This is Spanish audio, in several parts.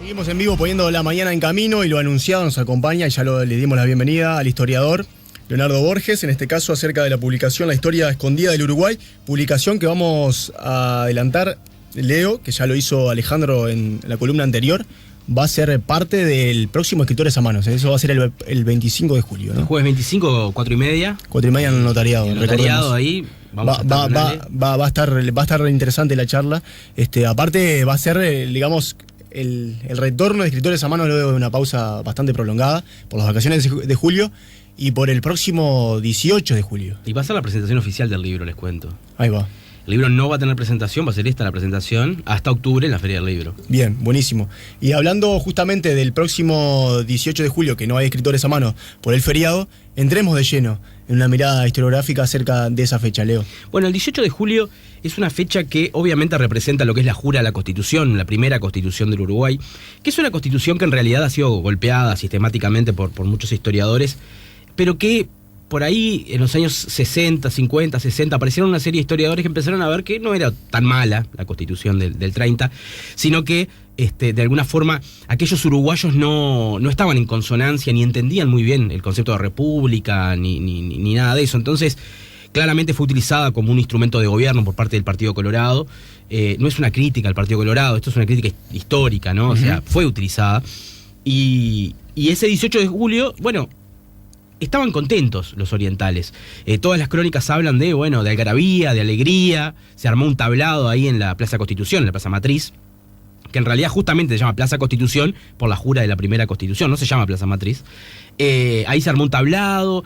Seguimos en vivo poniendo la mañana en camino y lo anunciado nos acompaña y ya le dimos la bienvenida al historiador Leonardo Borges, en este caso acerca de la publicación La historia escondida del Uruguay, publicación que vamos a adelantar, Leo, que ya lo hizo Alejandro en la columna anterior, va a ser parte del próximo Escritores a Manos, eso va a ser el 25 de julio, ¿no? El jueves 25, 4:30. 4:30 en el notariado. El notariado ahí. Va a estar interesante la charla. Aparte va a ser, digamos, el retorno de Escritores a Manos luego de una pausa bastante prolongada por las vacaciones de julio y por el próximo 18 de julio. Y va a ser la presentación oficial del libro, les cuento. Ahí va. El libro no va a tener presentación, va a ser esta la presentación, hasta octubre en la Feria del Libro. Bien, buenísimo. Y hablando justamente del próximo 18 de julio, que no hay Escritores a Mano por el feriado, entremos de lleno en una mirada historiográfica acerca de esa fecha, Leo. Bueno, el 18 de julio es una fecha que obviamente representa lo que es la jura a la Constitución, la primera Constitución del Uruguay, que es una Constitución que en realidad ha sido golpeada sistemáticamente por muchos historiadores, pero que por ahí, en los años 60, 50, 60, aparecieron una serie de historiadores que empezaron a ver que no era tan mala la Constitución del 30, sino que, de alguna forma, aquellos uruguayos no estaban en consonancia, ni entendían muy bien el concepto de república, ni nada de eso. Entonces, claramente fue utilizada como un instrumento de gobierno por parte del Partido Colorado. No es una crítica al Partido Colorado, esto es una crítica histórica, ¿no? O sea, fue utilizada. Y ese 18 de julio, bueno, estaban contentos los orientales. Todas las crónicas hablan de algarabía, de alegría. Se armó un tablado ahí en la Plaza Constitución, en la Plaza Matriz, que en realidad justamente se llama Plaza Constitución por la jura de la primera Constitución, no se llama Plaza Matriz. Ahí se armó un tablado,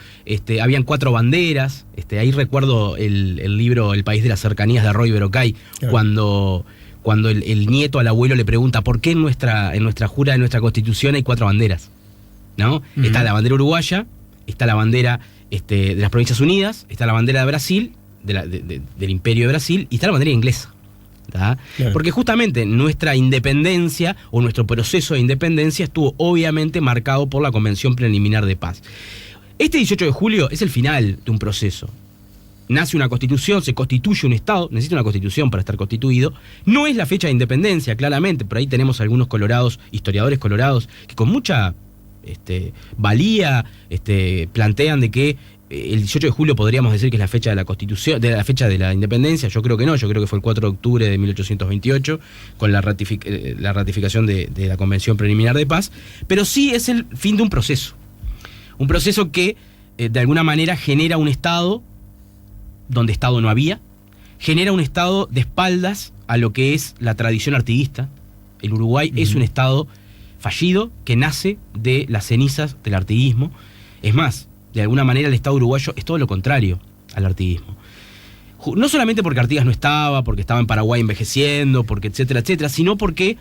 habían 4 banderas. Ahí recuerdo el libro El País de las Cercanías de Roy Berocay, claro. Cuando el nieto al abuelo le pregunta ¿por qué en nuestra jura de nuestra Constitución hay 4 banderas? ¿No? Está la bandera uruguaya, está la bandera de las Provincias Unidas, está la bandera de Brasil, del Imperio de Brasil, y está la bandera inglesa. Claro. Porque justamente nuestra independencia o nuestro proceso de independencia estuvo obviamente marcado por la Convención Preliminar de Paz. Este 18 de julio es el final de un proceso. Nace una constitución, se constituye un Estado, necesita una constitución para estar constituido. No es la fecha de independencia, claramente, por ahí tenemos algunos colorados, historiadores colorados, que con mucha valía plantean de que el 18 de julio podríamos decir que es la fecha de la Constitución, de la fecha de la independencia. Yo creo que no, yo creo que fue el 4 de octubre de 1828 con la ratificación de la Convención Preliminar de Paz, pero sí es el fin de un proceso que de alguna manera genera un Estado donde Estado no había, genera un Estado de espaldas a lo que es la tradición artiguista. El Uruguay es un Estado fallido que nace de las cenizas del artiguismo. Es más, de alguna manera el Estado uruguayo es todo lo contrario al artiguismo. No solamente porque Artigas no estaba, porque estaba en Paraguay envejeciendo, porque etcétera, etcétera, sino porque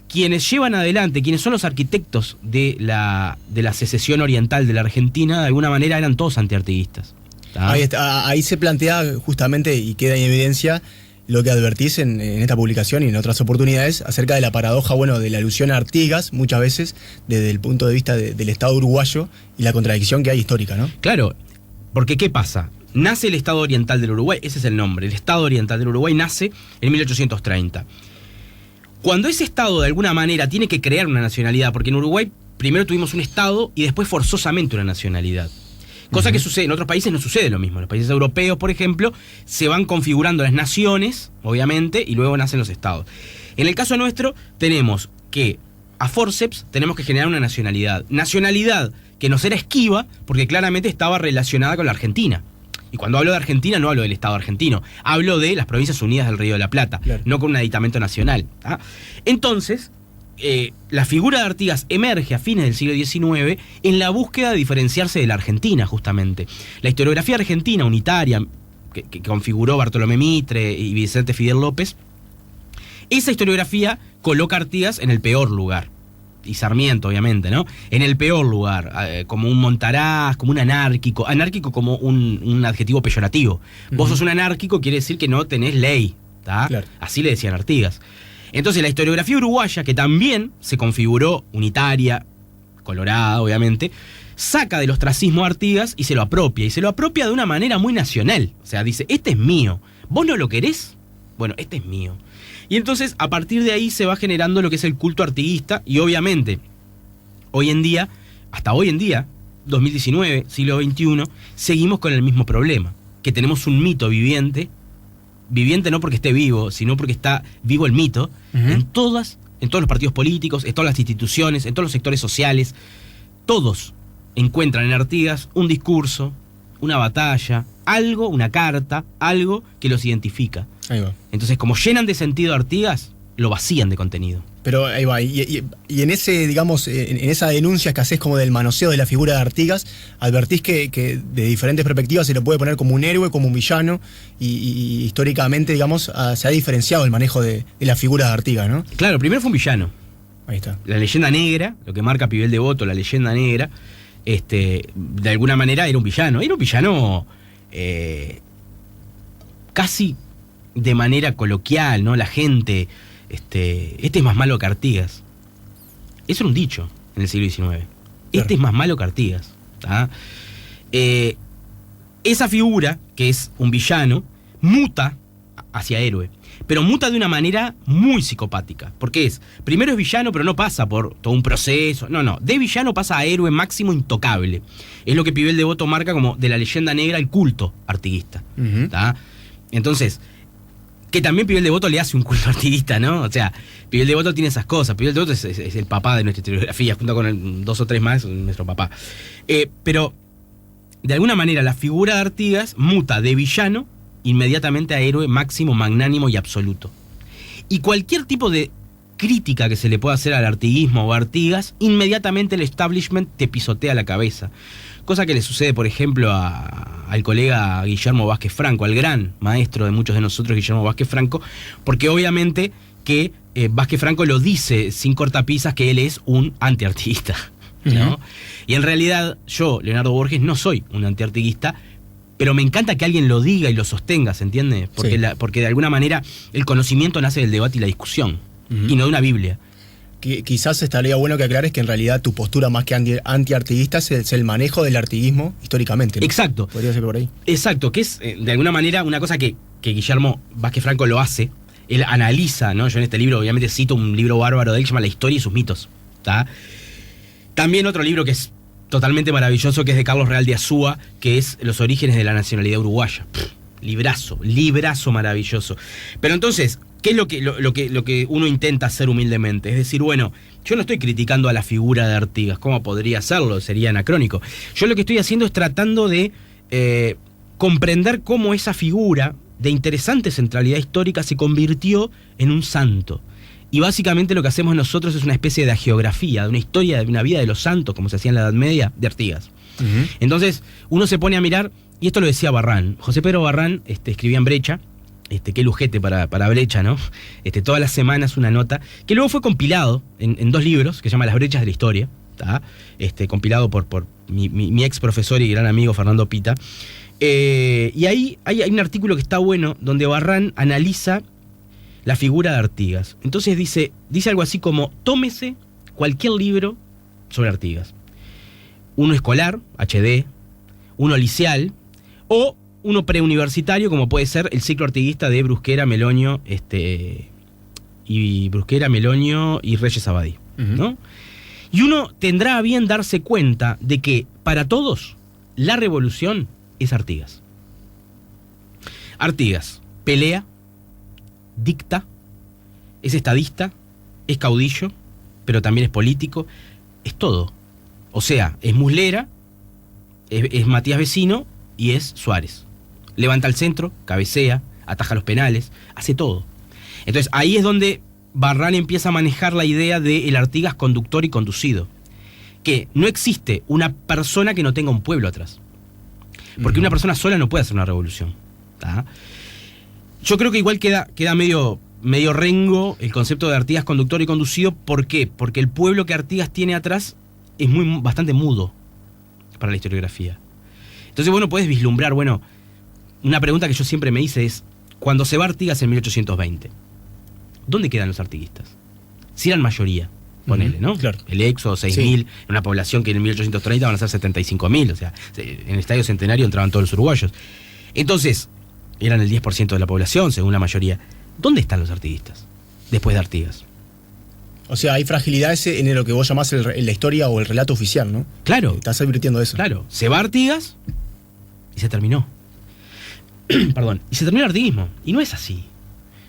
quienes llevan adelante, quienes son los arquitectos de la secesión oriental de la Argentina, de alguna manera eran todos antiartiguistas. Ahí se plantea justamente y queda en evidencia lo que advertís en esta publicación y en otras oportunidades acerca de la paradoja, de la alusión a Artigas, muchas veces desde el punto de vista del Estado uruguayo y la contradicción que hay histórica, ¿no? Claro, porque ¿qué pasa? Nace el Estado Oriental del Uruguay, ese es el nombre, el Estado Oriental del Uruguay nace en 1830. Cuando ese Estado de alguna manera tiene que crear una nacionalidad, porque en Uruguay primero tuvimos un Estado y después forzosamente una nacionalidad. Cosa que sucede, en otros países no sucede lo mismo. En los países europeos, por ejemplo, se van configurando las naciones, obviamente, y luego nacen los estados. En el caso nuestro, tenemos que, a forceps, tenemos que generar una nacionalidad. Nacionalidad que nos era esquiva, porque claramente estaba relacionada con la Argentina. Y cuando hablo de Argentina, no hablo del Estado argentino. Hablo de las Provincias Unidas del Río de la Plata, claro, no con un aditamento nacional. Entonces, la figura de Artigas emerge a fines del siglo XIX en la búsqueda de diferenciarse de la Argentina, justamente. La historiografía argentina unitaria, que configuró Bartolomé Mitre y Vicente Fidel López, esa historiografía coloca a Artigas en el peor lugar. Y Sarmiento, obviamente, ¿no? En el peor lugar, como un montaraz, como un anárquico como un adjetivo peyorativo. Vos sos un anárquico, quiere decir que no tenés ley, ¿tá? Claro. Así le decían a Artigas. Entonces la historiografía uruguaya, que también se configuró unitaria, colorada, obviamente, saca del ostracismo a Artigas y se lo apropia de una manera muy nacional. O sea, dice, este es mío, vos no lo querés, Bueno, este es mío. Y entonces, a partir de ahí se va generando lo que es el culto artiguista, y obviamente, hoy en día, hasta hoy en día, 2019, siglo XXI, seguimos con el mismo problema, que tenemos un mito viviente no porque esté vivo, sino porque está vivo el mito, en todos los partidos políticos, en todas las instituciones, en todos los sectores sociales. Todos encuentran en Artigas un discurso, una batalla, algo, una carta, algo que los identifica. Ahí va. Entonces, como llenan de sentido a Artigas, lo vacían de contenido. Pero ahí va, y en ese, digamos, en esa denuncia que haces como del manoseo de la figura de Artigas, advertís que de diferentes perspectivas se lo puede poner como un héroe, como un villano, y históricamente, digamos, se ha diferenciado el manejo de la figura de Artigas, ¿no? Claro, primero fue un villano. Ahí está. La leyenda negra, lo que marca Pibel Devoto, la leyenda negra, de alguna manera era un villano. Era un villano casi de manera coloquial, ¿no? La gente... Este es más malo que Artigas. Eso era un dicho en el siglo XIX. Este es más malo que Artigas. Esa figura, que es un villano, muta hacia héroe. Pero muta de una manera muy psicopática. Porque primero es villano, pero no pasa por todo un proceso. No. De villano pasa a héroe máximo intocable. Es lo que Pibel Devoto marca como de la leyenda negra el culto artiguista. Entonces... que también Pibel Devoto le hace un culto artiguista, ¿no? O sea, Pibel Devoto tiene esas cosas. Pibel Devoto es el papá de nuestra historiografía, junto con 2 o 3 más, nuestro papá. Pero, de alguna manera, la figura de Artigas muta de villano inmediatamente a héroe máximo, magnánimo y absoluto. Y cualquier tipo de crítica que se le pueda hacer al artiguismo o a Artigas, inmediatamente el establishment te pisotea la cabeza. Cosa que le sucede, por ejemplo, al colega Guillermo Vázquez Franco, al gran maestro de muchos de nosotros, Guillermo Vázquez Franco, porque obviamente que Vázquez Franco lo dice sin cortapisas que él es un antiartiguista, ¿no? Y en realidad yo, Leonardo Borges, no soy un antiartiguista, pero me encanta que alguien lo diga y lo sostenga, ¿se entiende? Porque, sí. Porque de alguna manera el conocimiento nace del debate y la discusión, y no de una Biblia. Quizás estaría bueno que aclares que en realidad tu postura más que anti-artiguista es el manejo del artiguismo históricamente, ¿no? Exacto. Podría ser por ahí. Exacto, que es de alguna manera una cosa que Guillermo Vázquez Franco lo hace. Él analiza, ¿no? Yo en este libro obviamente cito un libro bárbaro de él que se llama La historia y sus mitos. También otro libro que es totalmente maravilloso, que es de Carlos Real de Azúa, que es Los orígenes de la nacionalidad uruguaya. Librazo maravilloso. Pero entonces, ¿qué es lo que uno intenta hacer humildemente? Es decir, bueno, yo no estoy criticando a la figura de Artigas. ¿Cómo podría hacerlo? Sería anacrónico. Yo lo que estoy haciendo es tratando de comprender cómo esa figura de interesante centralidad histórica se convirtió en un santo. Y básicamente lo que hacemos nosotros es una especie de hagiografía, de una historia, de una vida de los santos, como se hacía en la Edad Media, de Artigas. Entonces, uno se pone a mirar, y esto lo decía Barrán. José Pedro Barrán escribía en Brecha, qué lujete para Brecha, ¿no? Todas las semanas una nota, que luego fue compilado en 2 libros, que se llama Las brechas de la historia, compilado por mi ex profesor y gran amigo Fernando Pita. Y ahí hay un artículo que está bueno, donde Barrán analiza la figura de Artigas. Entonces dice algo así como: tómese cualquier libro sobre Artigas. Uno escolar, HD, uno liceal, o uno preuniversitario, como puede ser el ciclo artiguista de Brusquera, Melonio, y Reyes Abadí, ¿no? Y uno tendrá a bien darse cuenta de que para todos la revolución es Artigas. Artigas pelea, dicta, es estadista, es caudillo, pero también es político, es todo. O sea, es Muslera, es Matías Vecino y es Suárez. Levanta el centro, cabecea, ataja los penales, hace todo. Entonces ahí es donde Barrán empieza a manejar la idea del Artigas conductor y conducido. Que no existe una persona que no tenga un pueblo atrás. Porque una persona sola no puede hacer una revolución. Yo creo que igual queda medio rengo el concepto de Artigas conductor y conducido. ¿Por qué? Porque el pueblo que Artigas tiene atrás es bastante mudo para la historiografía. Entonces, bueno, puedes vislumbrar, una pregunta que yo siempre me hice es: cuando se va Artigas en 1820, ¿dónde quedan los artiguistas? Si eran mayoría, ponele, ¿no? Claro. El éxodo, 6.000, sí. En una población que en 1830 van a ser 75.000, o sea, en el Estadio Centenario entraban todos los uruguayos. Entonces, eran el 10% de la población, según la mayoría. ¿Dónde están los artiguistas después de Artigas? O sea, hay fragilidades en lo que vos llamás la historia o el relato oficial, ¿no? Claro. Estás advirtiendo eso. Claro. Se va Artigas y se terminó. Perdón. Y se terminó el artiguismo. Y no es así.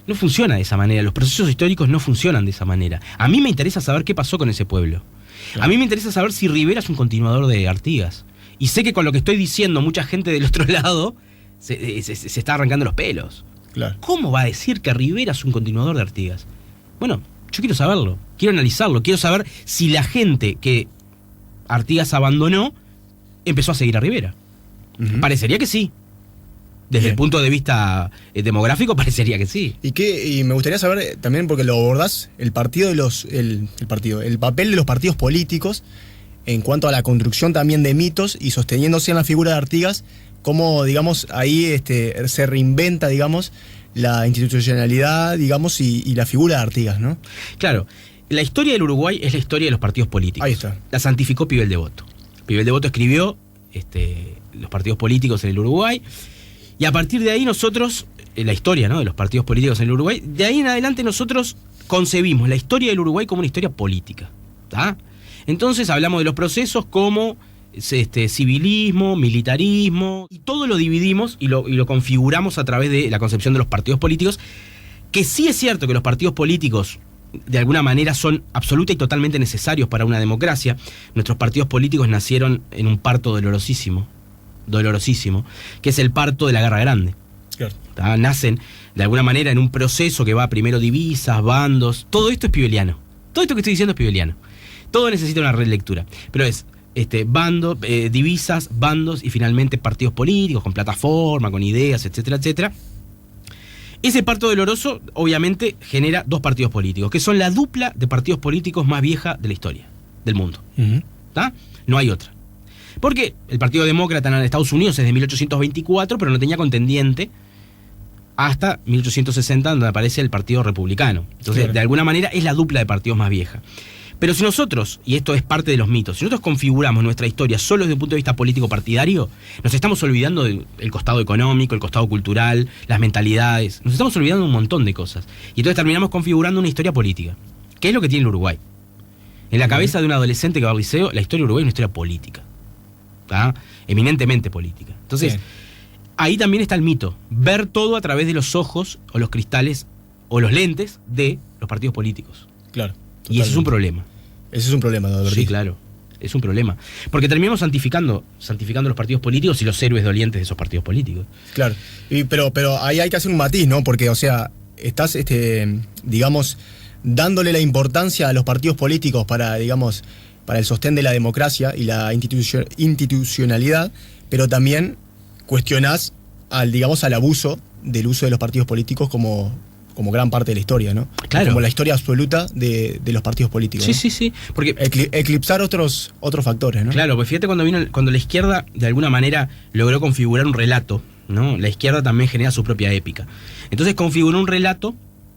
No funciona de esa manera. Los procesos históricos no funcionan de esa manera. A mí me interesa saber qué pasó con ese pueblo. Claro. A mí me interesa saber si Rivera es un continuador de Artigas. Y sé que con lo que estoy diciendo, mucha gente del otro lado se está arrancando los pelos. Claro. ¿Cómo va a decir que Rivera es un continuador de Artigas? Bueno, yo quiero saberlo, quiero analizarlo, quiero saber si la gente que Artigas abandonó empezó a seguir a Rivera. Parecería que sí. Desde el punto de vista demográfico parecería que sí. Y me gustaría saber también, porque lo abordás, el papel de los partidos políticos en cuanto a la construcción también de mitos y sosteniéndose en la figura de Artigas, cómo, digamos, ahí se reinventa, digamos, la institucionalidad, digamos, y la figura de Artigas, ¿no? Claro. La historia del Uruguay es la historia de los partidos políticos. Ahí está. La santificó Pibel Devoto. Pibel Devoto escribió los partidos políticos en el Uruguay, y a partir de ahí nosotros, la historia, ¿no?, de los partidos políticos en el Uruguay, de ahí en adelante nosotros concebimos la historia del Uruguay como una historia política. ¿Tá? Entonces hablamos de los procesos como civilismo, militarismo, y todo lo dividimos y lo configuramos a través de la concepción de los partidos políticos, que sí es cierto que los partidos políticos de alguna manera son absoluta y totalmente necesarios para una democracia. Nuestros partidos políticos nacieron en un parto dolorosísimo, que es el parto de la Guerra Grande. Claro. Nacen de alguna manera en un proceso que va primero divisas, bandos, todo esto es pibeliano. Todo esto que estoy diciendo es pibeliano. Todo necesita una relectura, pero es divisas, bandos y finalmente partidos políticos con plataforma, con ideas, etcétera, etcétera. Ese parto doloroso obviamente genera dos partidos políticos, que son la dupla de partidos políticos más vieja de la historia del mundo. ¿Tá? No hay otra. Porque el Partido Demócrata en Estados Unidos es de 1824, pero no tenía contendiente hasta 1860, donde aparece el Partido Republicano. Entonces, claro, de alguna manera es la dupla de partidos más vieja. Pero si nosotros, y esto es parte de los mitos, si nosotros configuramos nuestra historia solo desde un punto de vista político partidario, nos estamos olvidando del costado económico, el costado cultural, las mentalidades, nos estamos olvidando un montón de cosas. Y entonces terminamos configurando una historia política, que es lo que tiene el Uruguay. En la cabeza de un adolescente que va al liceo, la historia del Uruguay es una historia política, ¿tá? Eminentemente política. Entonces, ahí también está el mito, ver todo a través de los ojos o los cristales o los lentes de los partidos políticos. Claro. Totalmente. Y ese es un problema. Ese es un problema, de verdad. Sí, claro. Es un problema. Porque terminamos santificando los partidos políticos y los héroes dolientes de esos partidos políticos. Claro. Pero ahí hay que hacer un matiz, ¿no? Porque, o sea, estás, digamos, dándole la importancia a los partidos políticos para el sostén de la democracia y la institucionalidad, pero también cuestionás al abuso del uso de los partidos políticos como gran parte de la historia, ¿no? Claro. Como la historia absoluta de los partidos políticos. Sí, ¿no? sí. Porque eclipsar otros factores, ¿no? Claro, pues fíjate cuando la izquierda de alguna manera logró configurar un relato, ¿no? La izquierda también genera su propia épica. Entonces configuró un relato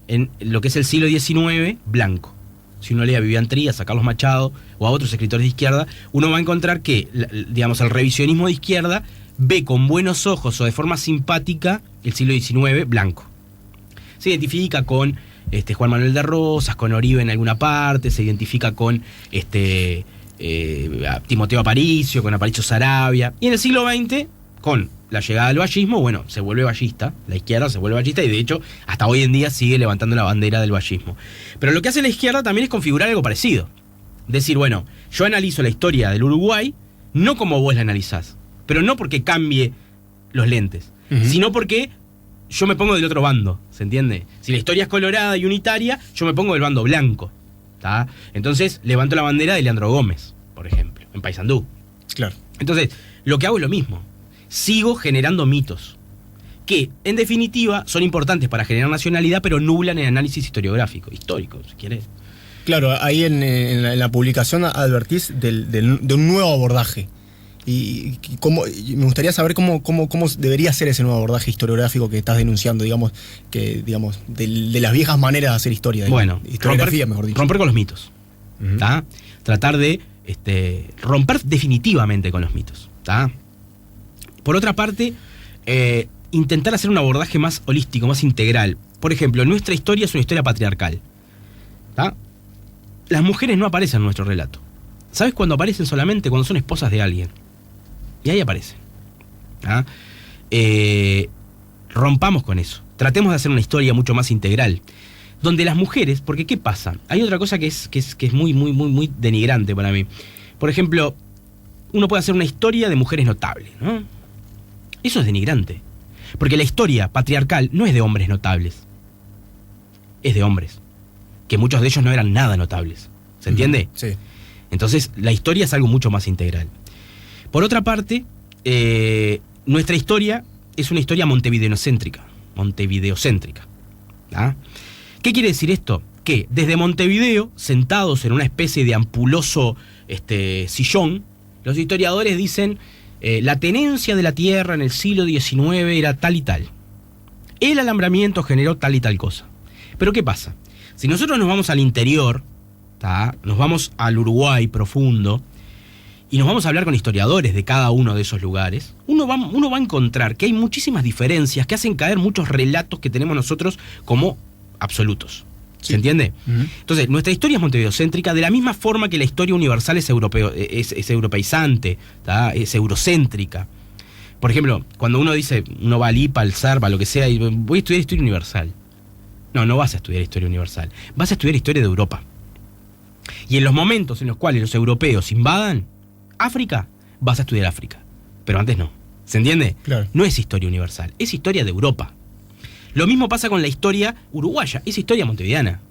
en lo que es el siglo XIX blanco. Si uno lee a Vivian Trías, a Carlos Machado o a otros escritores de izquierda, uno va a encontrar que, digamos, el revisionismo de izquierda ve con buenos ojos o de forma simpática el siglo XIX blanco. Se identifica con Juan Manuel de Rosas, con Oribe en alguna parte, se identifica con Timoteo Aparicio, con Aparicio Saravia. Y en el siglo XX, con la llegada del vallismo, bueno, se vuelve vallista, la izquierda se vuelve vallista y de hecho hasta hoy en día sigue levantando la bandera del vallismo. Pero lo que hace la izquierda también es configurar algo parecido. Decir, bueno, yo analizo la historia del Uruguay no como vos la analizás, pero no porque cambie los lentes, sino porque yo me pongo del otro bando, ¿se entiende? Si la historia es colorada y unitaria, yo me pongo del bando blanco, ¿tá? Entonces levanto la bandera de Leandro Gómez, por ejemplo, en Paysandú. Claro. Entonces, lo que hago es lo mismo. Sigo generando mitos, que en definitiva son importantes para generar nacionalidad, pero nublan el análisis histórico, si quieres. Claro, ahí en la publicación advertís de un nuevo abordaje. Y me gustaría saber cómo debería ser ese nuevo abordaje historiográfico que estás denunciando, digamos, de las viejas maneras de hacer historia. Bueno, historiografía, mejor dicho. Romper con los mitos. ¿Tá? Tratar de romper definitivamente con los mitos. ¿Tá? Por otra parte, intentar hacer un abordaje más holístico, más integral. por ejemplo, nuestra historia es una historia patriarcal. ¿Tá? Las mujeres no aparecen en nuestro relato. ¿Sabes cuándo aparecen? Solamente cuando son esposas de alguien. Y ahí aparecen. ¿Ah? Rompamos con eso. Tratemos de hacer una historia mucho más integral. Donde las mujeres, porque ¿qué pasa? Hay otra cosa que es muy denigrante para mí. Por ejemplo, uno puede hacer una historia de mujeres notables, ¿no? Eso es denigrante. Porque la historia patriarcal no es de hombres notables. Es de hombres. Que muchos de ellos no eran nada notables. ¿Se entiende? Sí. Entonces, la historia es algo mucho más integral. Por otra parte, nuestra historia es una historia montevideocéntrica. ¿Ah? ¿Qué quiere decir esto? Que desde Montevideo, sentados en una especie de ampuloso sillón, los historiadores dicen la tenencia de la tierra en el siglo XIX era tal y tal. El alambramiento generó tal y tal cosa. Pero ¿qué pasa? Si nosotros nos vamos al interior, ¿tá? Nos vamos al Uruguay profundo, y nos vamos a hablar con historiadores de cada uno de esos lugares, uno va a encontrar que hay muchísimas diferencias que hacen caer muchos relatos que tenemos nosotros como absolutos. ¿Se entiende? Uh-huh. Entonces, nuestra historia es montevideocéntrica de la misma forma que la historia universal es europeizante, ¿tá? Es eurocéntrica. Por ejemplo, cuando uno dice, uno va al IPA, al SARPA, lo que sea, y voy a estudiar historia universal. No vas a estudiar historia universal. Vas a estudiar historia de Europa. Y en los momentos en los cuales los europeos invadan África, vas a estudiar África. Pero antes no. ¿Se entiende? Claro. No es historia universal, es historia de Europa. Lo mismo pasa con la historia uruguaya, es historia montevideana.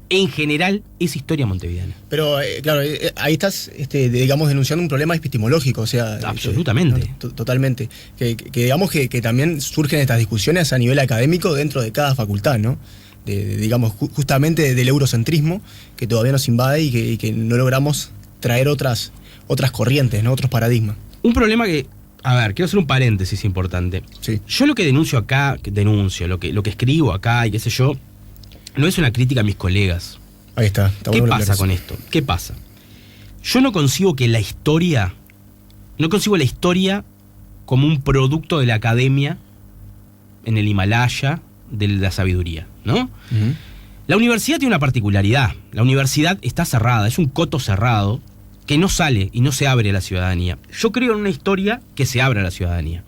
En general, es historia montevideana. Pero, claro, ahí estás, digamos, denunciando un problema epistemológico, o sea... Absolutamente. Totalmente. Que digamos que también surgen estas discusiones a nivel académico dentro de cada facultad, ¿no? Digamos, justamente del eurocentrismo, que todavía nos invade y que no logramos traer otras corrientes, ¿no? Otros paradigmas. Un problema que... A ver, quiero hacer un paréntesis importante. Sí. Yo lo que denuncio acá, lo que escribo acá y qué sé yo, no es una crítica a mis colegas. Ahí está. ¿Qué pasa con esto? ¿Qué pasa? Yo no concibo la historia como un producto de la academia en el Himalaya de la sabiduría, ¿no? Uh-huh. La universidad tiene una particularidad. La universidad está cerrada, es un coto cerrado que no sale y no se abre a la ciudadanía. Yo creo en una historia que se abra a la ciudadanía.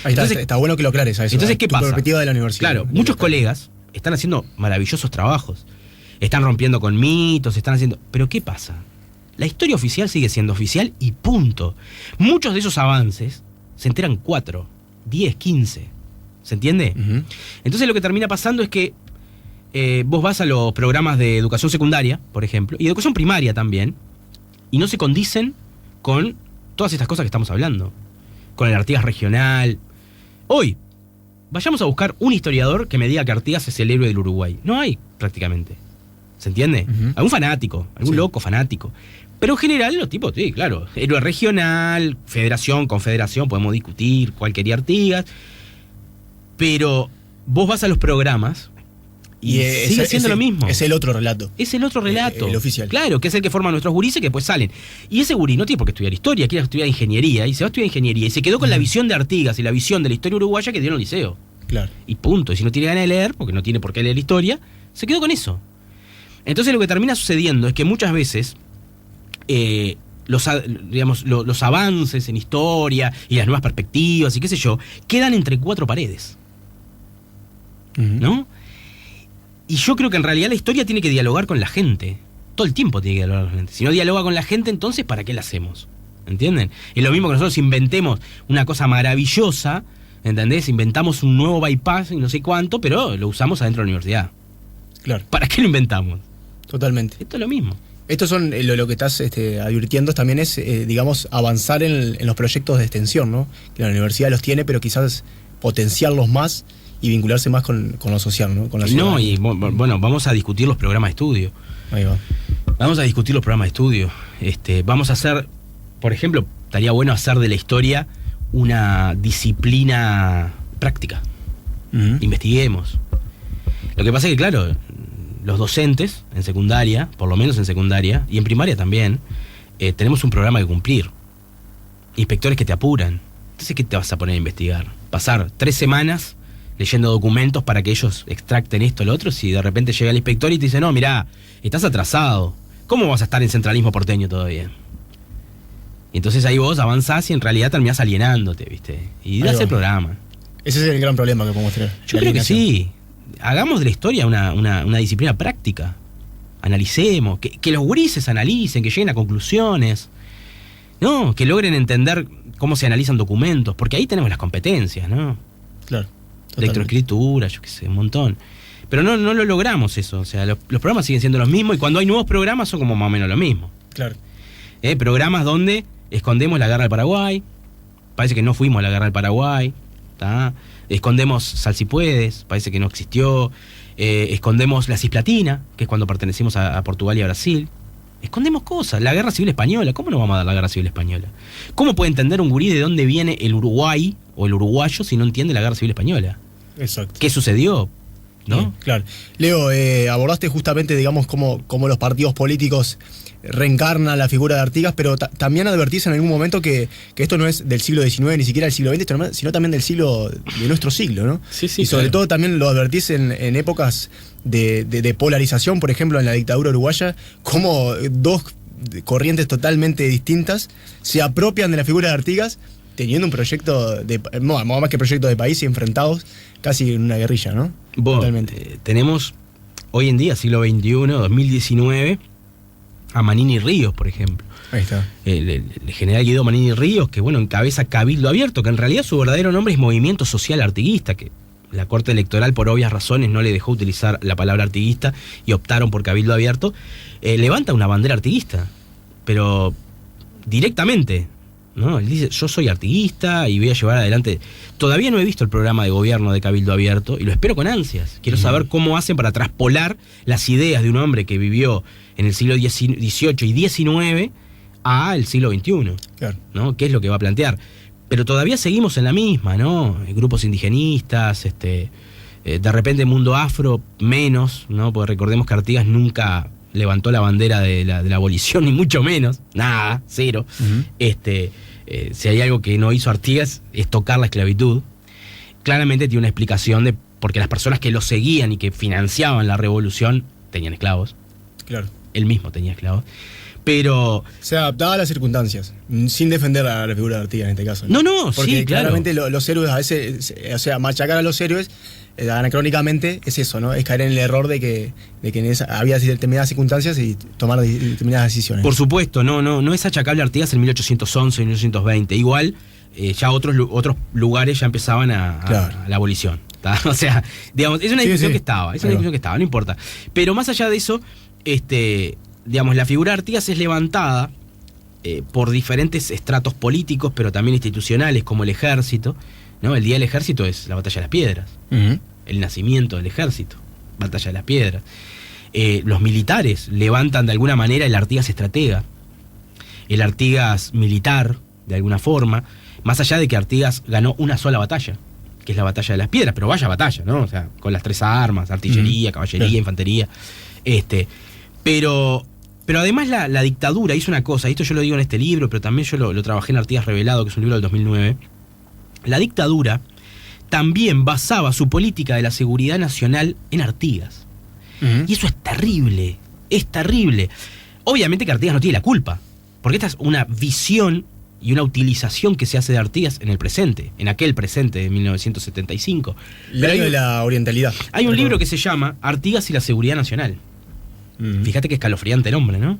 Ahí está bueno que lo aclares a eso. Entonces, ¿qué pasa? Perspectiva de la universidad. Claro, muchos colegas están haciendo maravillosos trabajos. Están rompiendo con mitos, Pero ¿qué pasa? La historia oficial sigue siendo oficial y punto. Muchos de esos avances se enteran 4, 10, 15. ¿Se entiende? Uh-huh. Entonces lo que termina pasando es que vos vas a los programas de educación secundaria, por ejemplo, y educación primaria también, y no se condicen con todas estas cosas que estamos hablando. Con el Artigas regional. Hoy, vayamos a buscar un historiador que me diga que Artigas es el héroe del Uruguay. No hay, prácticamente. ¿Se entiende? Uh-huh. Algún fanático, algún loco fanático. Pero en general, los tipos, sí, claro. Héroe regional, federación, confederación, podemos discutir cuál quería Artigas. Pero vos vas a los programas y sigue siendo lo mismo. Es el otro relato. Es el otro relato. El oficial. Claro, que es el que forman nuestros gurises que después salen. Y ese gurí no tiene por qué estudiar historia, quiere estudiar ingeniería. Y se va a estudiar ingeniería. Y se quedó con la visión de Artigas y la visión de la historia uruguaya que dio en el liceo. Claro. Y punto. Y si no tiene ganas de leer, porque no tiene por qué leer historia, se quedó con eso. Entonces lo que termina sucediendo es que muchas veces los avances en historia y las nuevas perspectivas y qué sé yo, quedan entre 4 paredes. Uh-huh. ¿No? Y yo creo que en realidad la historia tiene que dialogar con la gente. Todo el tiempo tiene que dialogar con la gente. Si no dialoga con la gente, entonces ¿para qué la hacemos? ¿Entienden? Es lo mismo que nosotros inventemos una cosa maravillosa, ¿entendés? Inventamos un nuevo bypass y no sé cuánto, pero lo usamos adentro de la universidad. Claro. ¿Para qué lo inventamos? Totalmente. Esto es lo mismo. Estos son lo que estás advirtiendo también es, digamos, avanzar en los proyectos de extensión, ¿no? Que la universidad los tiene, pero quizás potenciarlos más y vincularse más con lo social, ¿no? Con la ciudad. No, y bueno, vamos a discutir los programas de estudio. Ahí va. Vamos a discutir los programas de estudio. Vamos a hacer, por ejemplo, estaría bueno hacer de la historia una disciplina práctica. Uh-huh. Investiguemos. Lo que pasa es que, claro, los docentes en secundaria, por lo menos en secundaria, y en primaria también, tenemos un programa que cumplir. Inspectores que te apuran. Entonces, ¿qué te vas a poner a investigar? Pasar 3 semanas leyendo documentos para que ellos extracten esto o lo otro, si de repente llega el inspector y te dice, no, mirá, estás atrasado, ¿cómo vas a estar en centralismo porteño todavía? Y entonces ahí vos avanzás y en realidad terminás alienándote, ¿viste? Y das el programa. Ese es el gran problema que podemos tener. Yo creo que sí. Hagamos de la historia una disciplina práctica. Analicemos, que los gurises analicen, que lleguen a conclusiones, ¿no? Que logren entender cómo se analizan documentos, porque ahí tenemos las competencias, ¿no? Claro. Electroescritura, yo qué sé, un montón. Pero no lo logramos eso. O sea, los programas siguen siendo los mismos y cuando hay nuevos programas son como más o menos lo mismo. Claro. Programas donde escondemos la guerra del Paraguay. Parece que no fuimos a la guerra del Paraguay. ¿Tá? Escondemos Sal si puedes. Parece que no existió. Escondemos la Cisplatina, que es cuando pertenecimos a Portugal y a Brasil. Escondemos cosas. La guerra civil española. ¿Cómo no vamos a dar la guerra civil española? ¿Cómo puede entender un gurí de dónde viene el Uruguay o el uruguayo si no entiende la guerra civil española? Exacto. ¿Qué sucedió? ¿No? Bien, claro. Leo, abordaste justamente, digamos, cómo los partidos políticos reencarnan la figura de Artigas, pero también advertís en algún momento que esto no es del siglo XIX, ni siquiera del siglo XX, sino también de nuestro siglo, ¿no? Sí, y sobre claro. todo también lo advertís en épocas de polarización, por ejemplo, en la dictadura uruguaya, cómo dos corrientes totalmente distintas se apropian de la figura de Artigas, teniendo un proyecto, más que proyecto de país, y enfrentados casi en una guerrilla, ¿no? Totalmente. Tenemos hoy en día, siglo XXI, 2019, a Manini Ríos, por ejemplo. Ahí está. El general Guido Manini Ríos, que bueno, encabeza Cabildo Abierto, que en realidad su verdadero nombre es Movimiento Social Artiguista, que la Corte Electoral, por obvias razones, no le dejó utilizar la palabra artiguista y optaron por Cabildo Abierto. Levanta una bandera artiguista, pero directamente, ¿no? Él dice, yo soy artiguista y voy a llevar adelante. Todavía no he visto el programa de gobierno de Cabildo Abierto y lo espero con ansias. Quiero saber cómo hacen para traspolar las ideas de un hombre que vivió en el siglo XVIII y XIX al siglo XXI, Claro. ¿no? ¿Qué es lo que va a plantear? Pero todavía seguimos en la misma, ¿no? Grupos indigenistas, de repente Mundo Afro, menos, ¿no? Porque recordemos que Artigas nunca levantó la bandera de la abolición, ni mucho menos, nada, cero. Si hay algo que no hizo Artigas es tocar la esclavitud. Claramente tiene una explicación porque las personas que lo seguían y que financiaban la revolución tenían esclavos. Claro. Él mismo tenía esclavos. Pero Se adaptaba a las circunstancias, sin defender a la figura de Artigas en este caso. No, porque sí, claro. claramente los héroes a veces, o sea, machacar a los héroes, anacrónicamente, es eso, ¿no? Es caer en el error de que había determinadas circunstancias y tomar determinadas decisiones. Por supuesto, no es achacable a Artigas en 1811 y 1820. Igual, ya otros lugares ya empezaban Claro. a la abolición. ¿Tá? O sea, digamos, es una discusión sí. que estaba, no importa. Pero más allá de eso, digamos, la figura de Artigas es levantada por diferentes estratos políticos, pero también institucionales, como el ejército, ¿no? El día del ejército es la batalla de las piedras. Uh-huh. El nacimiento del ejército, batalla de las piedras. Los militares levantan de alguna manera el Artigas estratega, el Artigas militar, de alguna forma, más allá de que Artigas ganó una sola batalla, que es la batalla de las piedras, pero vaya batalla, ¿no? O sea, con las tres armas, artillería, caballería, claro. infantería. Pero además la dictadura hizo una cosa, y esto yo lo digo en este libro, pero también yo lo trabajé en Artigas Revelado, que es un libro del 2009. La dictadura también basaba su política de la seguridad nacional en Artigas. Uh-huh. Y eso es terrible, es terrible. Obviamente que Artigas no tiene la culpa, porque esta es una visión y una utilización que se hace de Artigas en el presente, en aquel presente de 1975. El año de la orientalidad. Hay un libro que se llama Artigas y la seguridad nacional. Uh-huh. Fíjate qué escalofriante el hombre, ¿no?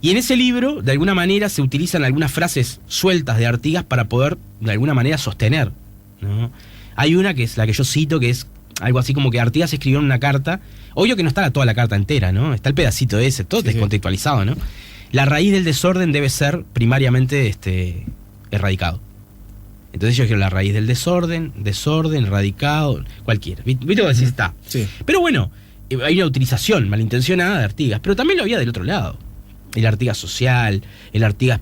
Y en ese libro, de alguna manera, se utilizan algunas frases sueltas de Artigas para poder, de alguna manera, sostener, ¿no? Hay una que es la que yo cito, que es algo así como que Artigas escribió en una carta. Obvio que no está toda la carta entera, ¿no? Está el pedacito ese, todo Sí, descontextualizado, ¿no? La raíz del desorden debe ser primariamente erradicado. Entonces yo digo la raíz del desorden, erradicado, cualquiera. ¿Viste cómo decís? Está. Sí. Pero bueno, hay una utilización malintencionada de Artigas, pero también lo había del otro lado. El Artigas social, el Artigas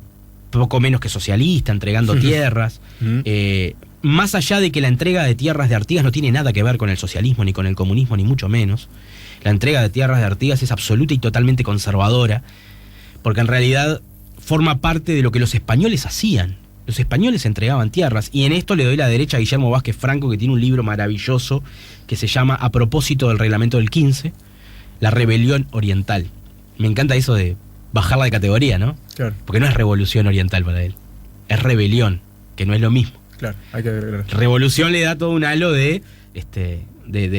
poco menos que socialista, entregando tierras. Más allá de que la entrega de tierras de Artigas no tiene nada que ver con el socialismo, ni con el comunismo, ni mucho menos. La entrega de tierras de Artigas es absoluta y totalmente conservadora, porque en realidad forma parte de lo que los españoles hacían. Los españoles entregaban tierras, y en esto le doy la derecha a Guillermo Vázquez Franco, que tiene un libro maravilloso que se llama A propósito del reglamento del 15, La rebelión oriental. Me encanta eso de bajarla de categoría, ¿no? Claro. Porque no es revolución oriental para él, es rebelión, que no es lo mismo. Claro, hay que ver. Claro. Revolución le da todo un halo de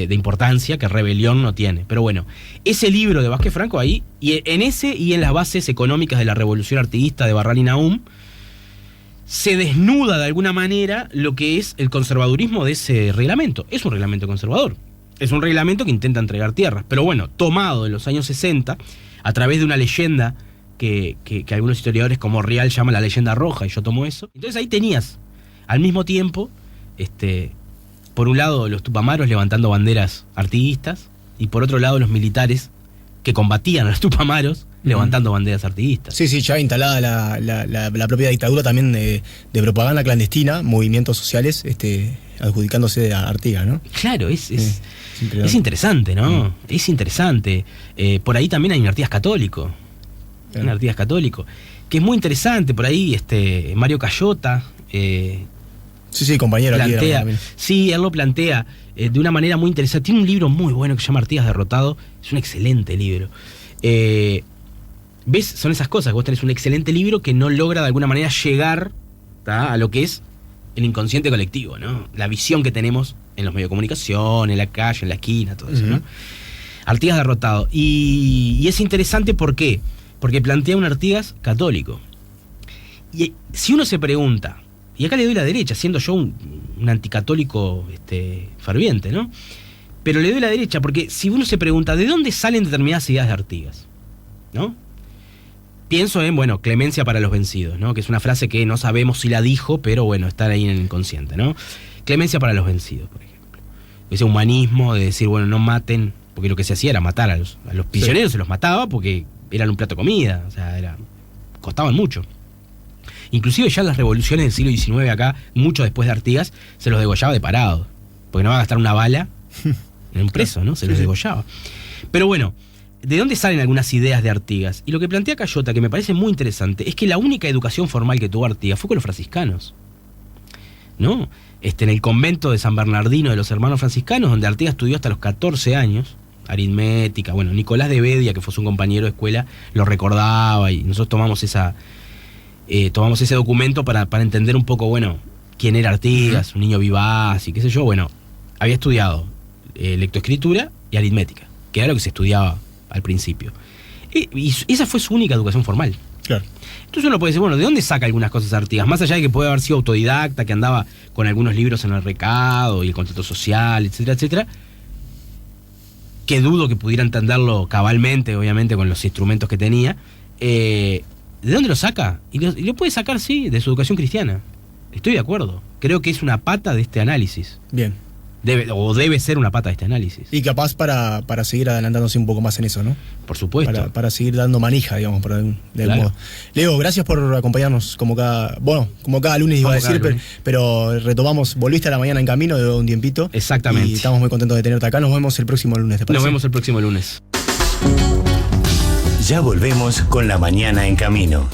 importancia que rebelión no tiene. Pero bueno, ese libro de Vázquez Franco ahí, y en ese y en las bases económicas de la revolución artiguista de Barral y Nahum, se desnuda de alguna manera lo que es el conservadurismo de ese reglamento. Es un reglamento conservador. Es un reglamento que intenta entregar tierras. Pero bueno, tomado en los años 60, a través de una leyenda que algunos historiadores como Rial llaman la leyenda roja, y yo tomo eso. Entonces ahí tenías, al mismo tiempo, por un lado los tupamaros levantando banderas artiguistas, y por otro lado los militares que combatían a los tupamaros levantando banderas artiguistas. Sí, ya instalada la propia dictadura también de propaganda clandestina, movimientos sociales adjudicándose a Artigas, ¿no? Claro, es interesante, ¿no? Es interesante. Por ahí también hay un Artigas católico. Un Artigas católico, que es muy interesante. Por ahí Mario Cayota sí, compañero. Plantea, aquí sí, él lo plantea de una manera muy interesante. Tiene un libro muy bueno que se llama Artigas derrotado. Es un excelente libro. ¿Ves? Son esas cosas. Vos tenés un excelente libro que no logra de alguna manera llegar, ¿tá?, a lo que es el inconsciente colectivo, ¿no? La visión que tenemos en los medios de comunicación, en la calle, en la esquina, todo eso, ¿no? Artigas derrotado. Y es interesante, ¿por qué? Porque plantea un Artigas católico. Y si uno se pregunta, y acá le doy la derecha, siendo yo un anticatólico ferviente, ¿no? Pero le doy la derecha porque si uno se pregunta, ¿de dónde salen determinadas ideas de Artigas? ¿No? Pienso en, clemencia para los vencidos, ¿no? Que es una frase que no sabemos si la dijo, pero bueno, está ahí en el inconsciente, ¿no? Clemencia para los vencidos, por ejemplo. Ese humanismo de decir, no maten, porque lo que se hacía era matar a los prisioneros, se los mataba porque eran un plato de comida, o sea, costaban mucho. Inclusive ya en las revoluciones del siglo XIX acá, mucho después de Artigas, se los degollaba de parado, porque no va a gastar una bala en un preso, ¿no? Se los degollaba. Pero bueno, ¿de dónde salen algunas ideas de Artigas? Y lo que plantea Cayota, que me parece muy interesante, es que la única educación formal que tuvo Artigas fue con los franciscanos, ¿no? En el convento de San Bernardino de los hermanos franciscanos, donde Artigas estudió hasta los 14 años, aritmética. Nicolás de Bedia, que fue su compañero de escuela, lo recordaba, y nosotros tomamos ese documento para entender un poco, quién era Artigas, un niño vivaz y qué sé yo. Había estudiado lectoescritura y aritmética, que era lo que se estudiaba al principio. Y esa fue su única educación formal. Claro. Entonces uno puede decir, ¿de dónde saca algunas cosas Artigas? Más allá de que puede haber sido autodidacta, que andaba con algunos libros en el recado y el contrato social, etcétera, etcétera, que dudo que pudiera entenderlo cabalmente, obviamente, con los instrumentos que tenía. ¿De dónde lo saca? Y lo puede sacar, sí, de su educación cristiana. Estoy de acuerdo. Creo que es una pata de este análisis. Bien. Debe ser una pata de este análisis. Y capaz para seguir adelantándose un poco más en eso, ¿no? Por supuesto. Para seguir dando manija, digamos, de algún modo. Leo, gracias por acompañarnos como cada lunes, iba a decir, pero retomamos, volviste a La Mañana en Camino de un tiempito. Exactamente. Y estamos muy contentos de tenerte acá. Nos vemos el próximo lunes, ¿te parece? Nos vemos el próximo lunes. Ya volvemos con La Mañana en Camino.